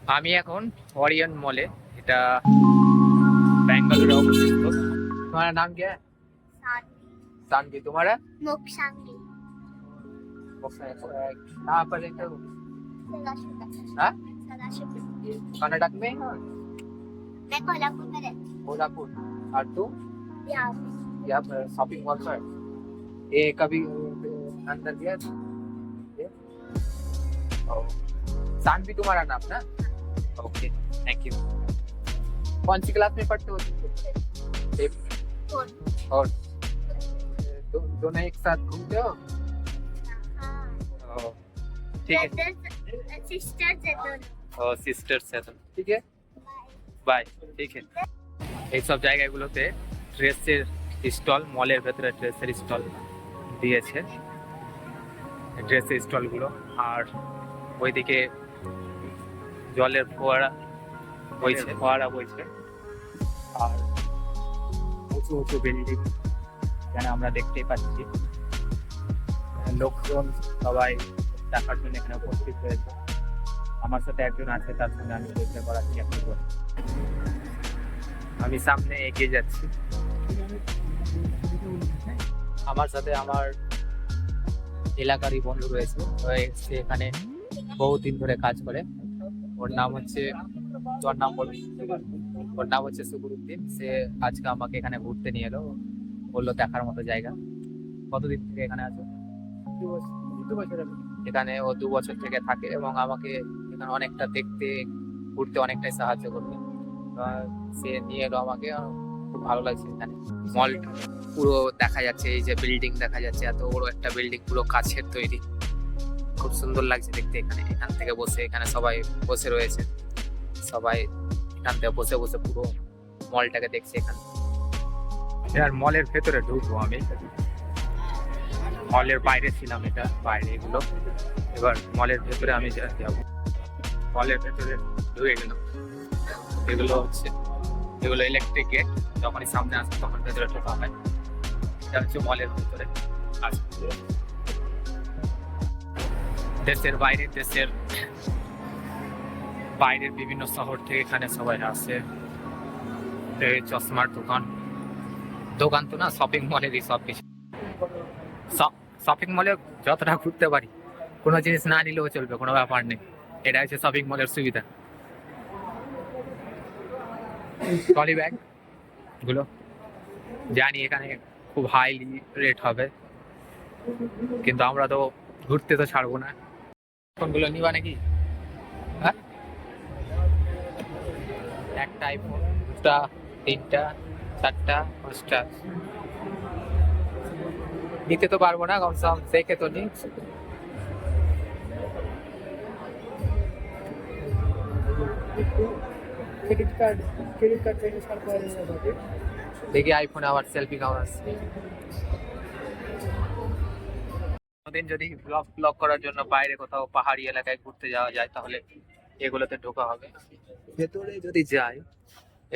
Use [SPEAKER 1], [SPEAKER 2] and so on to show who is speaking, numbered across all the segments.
[SPEAKER 1] আমি এখন ওরিয়ন মলে, এটা बेंगलुरु अवस्थित। तुम्हारा नाम क्या है? सानवी। तुम्हारा?
[SPEAKER 2] मोक्षांगी।
[SPEAKER 1] कहाँ पर रहते हो? हाँ? कर्नाटक में?
[SPEAKER 2] मैं कोल्हापुर में रहती हूँ।
[SPEAKER 1] कोल्हापुर। और तू? यहाँ पर शॉपिंग मॉल पर। ये कभी अंदर गया? सानवी तुम्हारा नाम ना? Okay, thank you. कौन सी क्लास में पढ़ते हो? और दोनों एक साथ घूमते हो? ठीक है।
[SPEAKER 2] सिस्टर्स है दोनों।
[SPEAKER 1] ও সিস্টার্স এখন, ঠিক আছে, বাই। ঠিক আছে, এইসব জায়গাগুলোতে ড্রেসের স্টল, মলের ভেতরে ড্রেসের স্টল দিয়েছে, ড্রেসের স্টলগুলো। আর ওইদিকে জলের ফোয়ারা বইছে। আর উঁচু উঁচু বিল্ডিং যেন আমরা দেখতেই পাচ্ছি। লোকজন সবাই দেখার জন্য এখানে উপস্থিত হয়েছে। আমার সাথে একজন আছে, তার সঙ্গে আমি পরিচয় করার চেষ্টা করি। আমি সামনে এগিয়ে যাচ্ছি। আমার সাথে আমার এলাকারই বন্ধু রয়েছে, সে এখানে বহুদিন ধরে কাজ করে। ওর নাম হচ্ছে সুকুরুদ্দিন। সে আজকে আমাকে এখানে ঘুরতে নিয়ে এলো, বললো দেখার মতো জায়গা। কতদিন থেকে এখানে আছো? 2 বছর। এখানে ও 2 বছর থেকে থাকে এবং আমাকে এখানে অনেকটা দেখতে, ঘুরতে অনেকটাই সাহায্য করবে। সে নিয়ে এলো আমাকে, খুব ভালো লাগছে। এখানে মল পুরো দেখা যাচ্ছে, এই যে বিল্ডিং দেখা যাচ্ছে, এত বড় একটা বিল্ডিং পুরো কাছের তৈরি, খুব সুন্দর লাগছে দেখতে। এখান থেকে বসে, এখানে সবাই বসে রয়েছে, সবাই এখান থেকে বসে বসে পুরো মলটাকে দেখছে। এখানে আর মলের ভেতরে ঢুকবো আমি, মলের বাইরে ছিলাম, এটা বাইরে এগুলো। এবার মলের ভেতরে আমি যাবো। মলের ভেতরে ঢুকে গেলাম। এগুলো ইলেকট্রিক গেট, যখনই সামনে আসবে তখন ভেতরে ঢোকা হয়। এটা হচ্ছে মলের ভেতরে। দেশের বাইরের বিভিন্ন শহর থেকে এখানে সবাই আসে। চশমার দোকান তো না, শপিং মলেরই সব কিছু। শপিং মলে যতটা ঘুরতে পারি, কোনো জিনিস না নিলেও চলবে, কোনো ব্যাপার নেই। এটা হচ্ছে শপিং মলের সুবিধা। ট্রলি ব্যাগ গুলো জানি এখানে খুব হাইলি রেট হবে, কিন্তু আমরা তো ঘুরতে তো ছাড়বো না। ফোনগুলো নিবা নাকি? হ্যাঁ, একটা আইফোন, 2টা, 3টা, 4টা, 5টা নিতে তো পারবো না, কমসে কম দেখে তো নি। ক্রেডিট কার্ড দেখি আইফোনে আবার সেলফি কেমন আসছে। কোনদিন যদি ব্লগ করার জন্য বাইরে কোথাও পাহাড়ি এলাকায় ঘুরতে যাওয়া যায়, তাহলে এগুলোতে ঢোকা হবে। ভেতরে যদি যাই,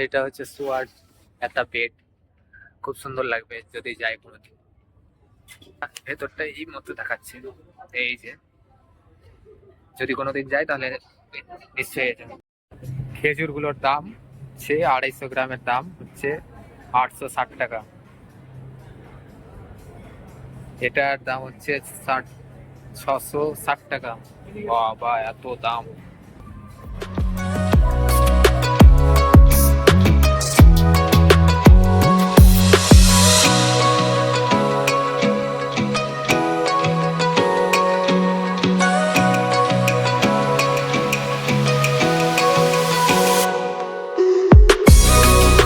[SPEAKER 1] এটা হচ্ছে শোয়ার একটা বেড, খুব সুন্দর লাগবে যদি যাই কোনোদিন। ভেতরটা এই মতো দেখাচ্ছে, এই যে যদি কোনোদিন যাই তাহলে নিশ্চয়ই এটা। খেজুরগুলোর দাম হচ্ছে 250 গ্রামের দাম হচ্ছে 860 টাকা। এটার দাম হচ্ছে 660 টাকা। বাবা, এত দাম!